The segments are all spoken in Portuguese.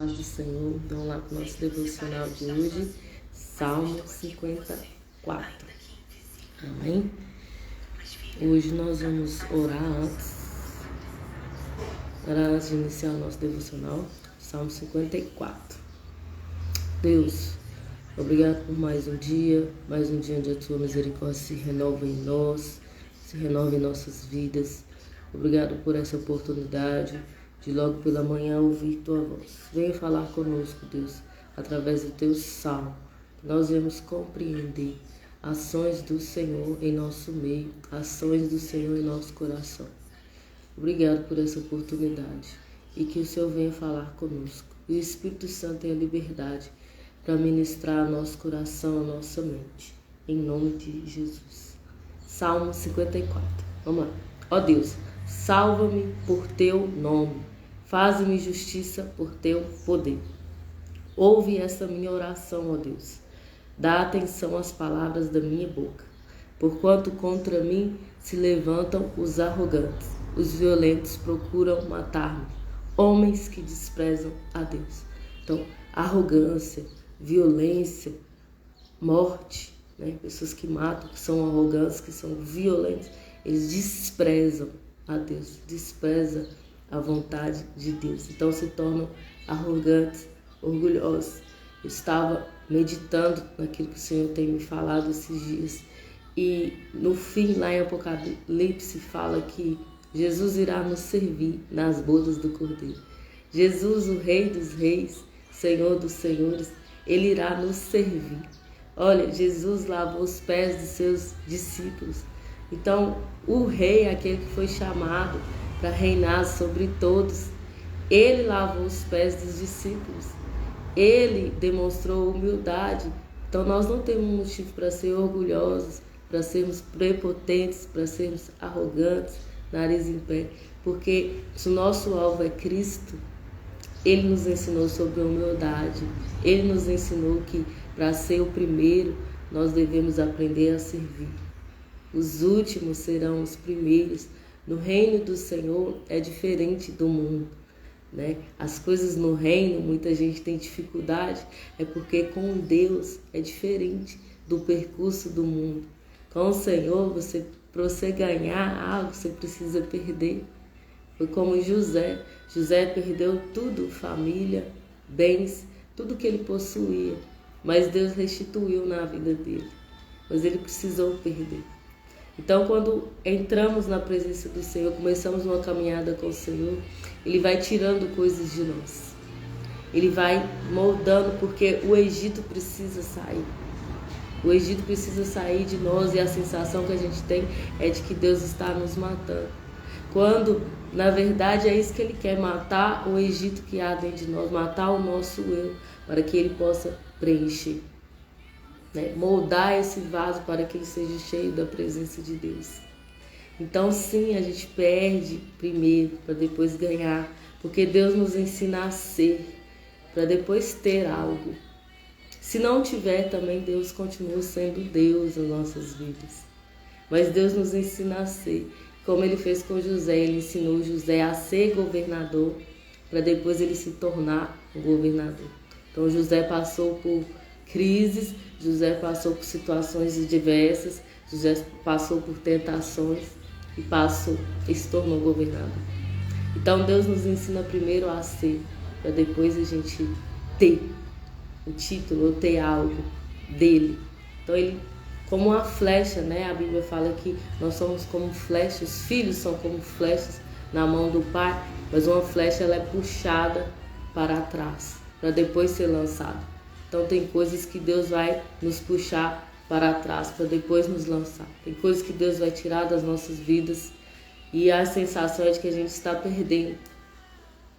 Paz do Senhor, vamos lá para o nosso devocional de hoje, Salmo 54. Amém? Hoje nós vamos orar antes de iniciar o nosso devocional, Salmo 54. Deus, obrigado por mais um dia onde a tua misericórdia se renova em nós, se renova em nossas vidas. Obrigado por essa oportunidade de logo pela manhã ouvir tua voz. Venha falar conosco, Deus, através do teu salmo. Nós vamos compreender ações do Senhor em nosso meio, ações do Senhor em nosso coração. Obrigado por essa oportunidade e que o Senhor venha falar conosco. E o Espírito Santo tenha liberdade para ministrar ao nosso coração, a nossa mente. Em nome de Jesus. Salmo 54. Vamos lá. Ó Deus, salva-me por teu nome. Faze-me justiça por teu poder. Ouve essa minha oração, ó Deus. Dá atenção às palavras da minha boca. Porquanto contra mim se levantam os arrogantes. Os violentos procuram matar-me. Homens que desprezam a Deus. Então, arrogância, violência, morte, né? Pessoas que matam, que são arrogantes, que são violentos, eles desprezam a Deus, desprezam a vontade de Deus. Então se tornam arrogantes, orgulhosos. Eu estava meditando naquilo que o Senhor tem me falado esses dias. E no fim, lá em Apocalipse, fala que Jesus irá nos servir nas bodas do Cordeiro. Jesus, o Rei dos Reis, Senhor dos Senhores, Ele irá nos servir. Olha, Jesus lavou os pés de seus discípulos. Então, o Rei, aquele que foi chamado para reinar sobre todos, ele lavou os pés dos discípulos, ele demonstrou humildade. Então nós não temos motivo para ser orgulhosos, para sermos prepotentes, para sermos arrogantes, nariz em pé, porque se o nosso alvo é Cristo, ele nos ensinou sobre humildade, ele nos ensinou que para ser o primeiro nós devemos aprender a servir. Os últimos serão os primeiros. No reino do Senhor é diferente do mundo, né? As coisas no reino, muita gente tem dificuldade, é porque com Deus é diferente do percurso do mundo. Com o Senhor, para você ganhar algo, você precisa perder. Foi como José. José perdeu tudo, família, bens, tudo que ele possuía. Mas Deus restituiu na vida dele. Mas ele precisou perder. Então, quando entramos na presença do Senhor, começamos uma caminhada com o Senhor, Ele vai tirando coisas de nós. Ele vai moldando, porque o Egito precisa sair. O Egito precisa sair de nós e a sensação que a gente tem é de que Deus está nos matando. Quando, na verdade, é isso que Ele quer, matar o Egito que há dentro de nós, matar o nosso eu, para que Ele possa preencher. Né? Moldar esse vaso para que ele seja cheio da presença de Deus. Então sim, a gente perde primeiro para depois ganhar, porque Deus nos ensina a ser para depois ter algo. Se não tiver também, Deus continua sendo Deus nas nossas vidas, mas Deus nos ensina a ser, como ele fez com José. Ele ensinou José a ser governador para depois ele se tornar um governador. Então José passou por crises, José passou por situações diversas, José passou por tentações e se tornou governador. Então Deus nos ensina primeiro a ser, para depois a gente ter o título ou ter algo dele. Então ele, como uma flecha, né? A Bíblia fala que nós somos como flechas, os filhos são como flechas na mão do pai, mas uma flecha ela é puxada para trás, para depois ser lançada. Então tem coisas que Deus vai nos puxar para trás, para depois nos lançar. Tem coisas que Deus vai tirar das nossas vidas e a sensação é de que a gente está perdendo.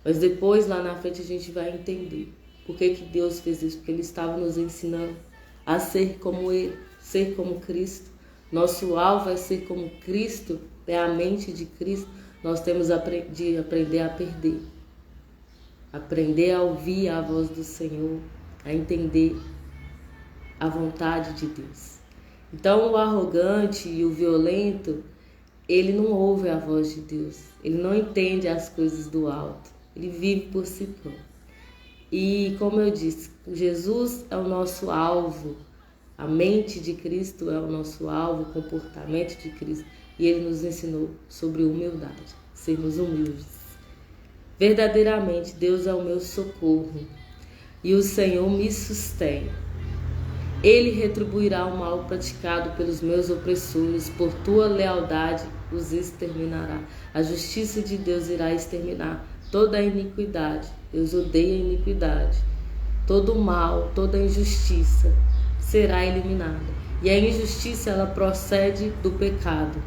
Mas depois, lá na frente, a gente vai entender por que Deus fez isso. Porque Ele estava nos ensinando a ser como Ele, ser como Cristo. Nosso alvo é ser como Cristo, é a mente de Cristo. Nós temos de aprender a perder. Aprender a ouvir a voz do Senhor, a entender a vontade de Deus. Então o arrogante e o violento, ele não ouve a voz de Deus, ele não entende as coisas do alto, ele vive por si próprio. E como eu disse, Jesus é o nosso alvo, a mente de Cristo é o nosso alvo, o comportamento de Cristo. E Ele nos ensinou sobre humildade, sermos humildes. Verdadeiramente, Deus é o meu socorro e o Senhor me sustém. Ele retribuirá o mal praticado pelos meus opressores, por tua lealdade os exterminará. A justiça de Deus irá exterminar toda a iniquidade. Deus odeia a iniquidade. Todo o mal, toda a injustiça será eliminada. E a injustiça, ela procede do pecado.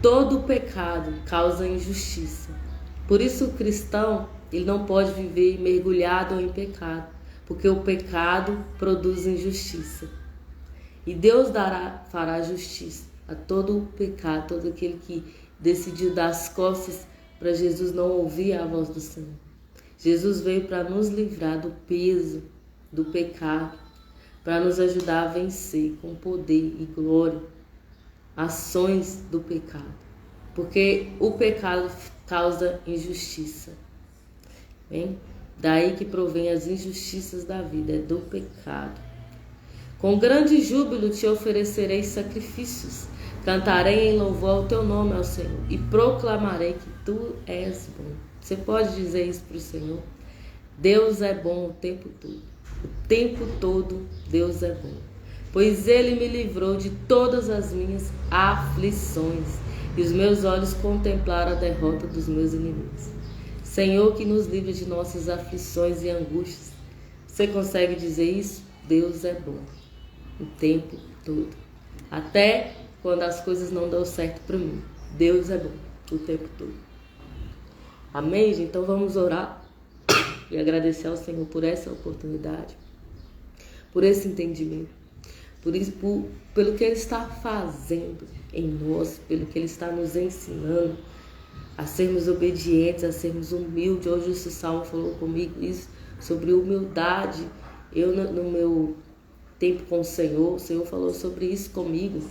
Todo pecado causa injustiça. Por isso o cristão, ele não pode viver mergulhado em pecado, porque o pecado produz injustiça. E Deus fará justiça a todo o pecado, todo aquele que decidiu dar as costas para Jesus não ouvir a voz do Senhor. Jesus veio para nos livrar do peso do pecado, para nos ajudar a vencer com poder e glória ações do pecado, porque o pecado causa injustiça. Bem? Daí que provém as injustiças da vida, é do pecado. Com grande júbilo te oferecerei sacrifícios, cantarei em louvor ao teu nome, ao Senhor, e proclamarei que tu és bom. Você pode dizer isso para o Senhor? Deus é bom o tempo todo. O tempo todo Deus é bom. Pois Ele me livrou de todas as minhas aflições, e os meus olhos contemplaram a derrota dos meus inimigos. Senhor, que nos livre de nossas aflições e angústias. Você consegue dizer isso? Deus é bom o tempo todo. Até quando as coisas não dão certo para mim. Deus é bom o tempo todo. Amém, gente? Então vamos orar e agradecer ao Senhor por essa oportunidade, por esse entendimento, pelo que Ele está fazendo em nós, pelo que Ele está nos ensinando a sermos obedientes, a sermos humildes. Hoje o Salmo falou comigo isso, sobre humildade. Eu, no meu tempo com o Senhor falou sobre isso comigo,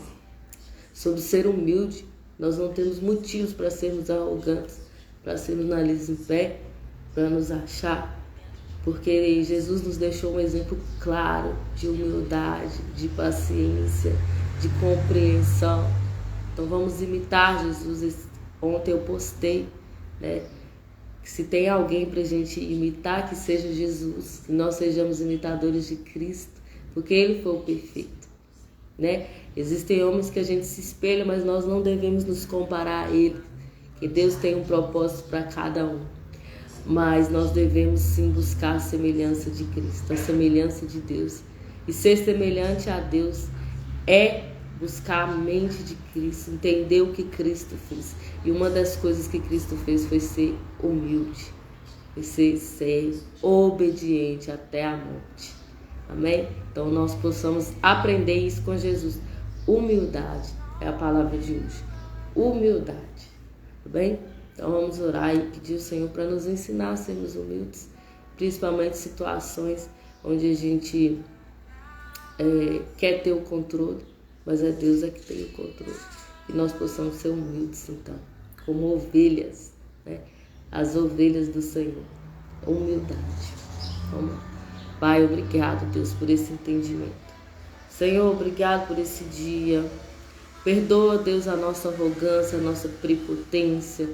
sobre ser humilde. Nós não temos motivos para sermos arrogantes, para sermos nariz em pé, para nos achar, porque Jesus nos deixou um exemplo claro de humildade, de paciência, de compreensão. Então vamos imitar Jesus. Ontem eu postei, né, que se tem alguém para a gente imitar, que seja Jesus, que nós sejamos imitadores de Cristo, porque Ele foi o perfeito, né? Existem homens que a gente se espelha, mas nós não devemos nos comparar a Ele, que Deus tem um propósito para cada um. Mas nós devemos sim buscar a semelhança de Cristo, a semelhança de Deus. E ser semelhante a Deus é buscar a mente de Cristo, entender o que Cristo fez. E uma das coisas que Cristo fez foi ser humilde, foi ser obediente até a morte. Amém? Então nós possamos aprender isso com Jesus. Humildade é a palavra de hoje. Humildade. Tá bem? Então vamos orar e pedir ao Senhor para nos ensinar a sermos humildes, principalmente em situações onde a gente quer ter o controle, mas é Deus que tem o controle. E nós possamos ser humildes, então, como ovelhas, né? As ovelhas do Senhor. Humildade. Vamos lá. Pai, obrigado, Deus, por esse entendimento. Senhor, obrigado por esse dia. Perdoa, Deus, a nossa arrogância, a nossa prepotência,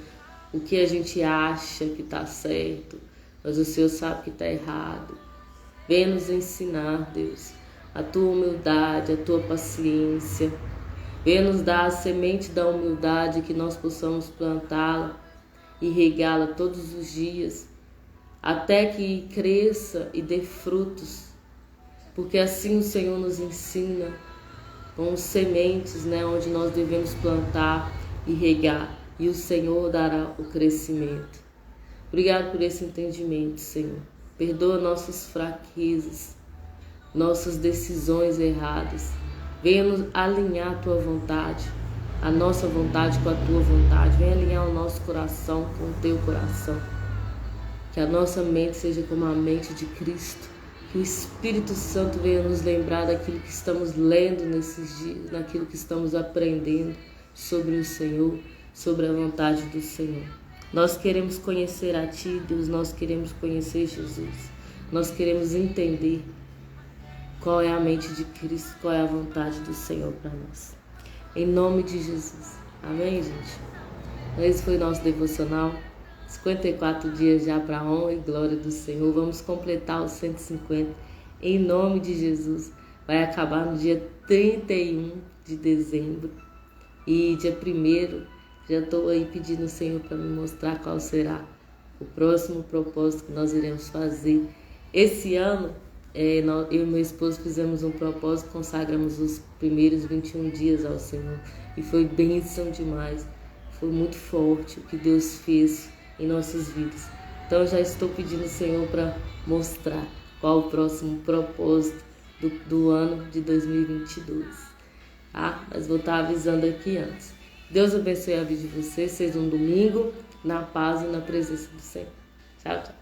o que a gente acha que está certo, mas o Senhor sabe que está errado. Venha nos ensinar, Deus, a tua humildade, a tua paciência. Venha nos dar a semente da humildade, que nós possamos plantá-la e regá-la todos os dias, até que cresça e dê frutos, porque assim o Senhor nos ensina com sementes, né, onde nós devemos plantar e regar, e o Senhor dará o crescimento. Obrigado por esse entendimento, Senhor. Perdoa nossas fraquezas, nossas decisões erradas. Venha nos alinhar a tua vontade, a nossa vontade com a tua vontade. Venha alinhar o nosso coração com o teu coração. Que a nossa mente seja como a mente de Cristo. Que o Espírito Santo venha nos lembrar daquilo que estamos lendo nesses dias, daquilo que estamos aprendendo sobre o Senhor, sobre a vontade do Senhor. Nós queremos conhecer a Ti, Deus, nós queremos conhecer Jesus. nós queremos entender qual é a mente de Cristo, qual é a vontade do Senhor para nós. Em nome de Jesus. Amém, gente? Esse foi o nosso devocional. 54 dias já para a honra e glória do Senhor. Vamos completar os 150 em nome de Jesus. Vai acabar no dia 31 de dezembro. E dia 1º, já estou aí pedindo ao Senhor para me mostrar qual será o próximo propósito que nós iremos fazer. Esse ano, eu e meu esposo fizemos um propósito, consagramos os primeiros 21 dias ao Senhor. E foi bênção demais. Foi muito forte o que Deus fez em nossas vidas. Então, eu já estou pedindo ao Senhor para mostrar qual o próximo propósito do ano de 2022. Mas vou estar avisando aqui antes. Deus abençoe a vida de vocês. Seja um domingo na paz e na presença do Senhor. Tchau, tchau.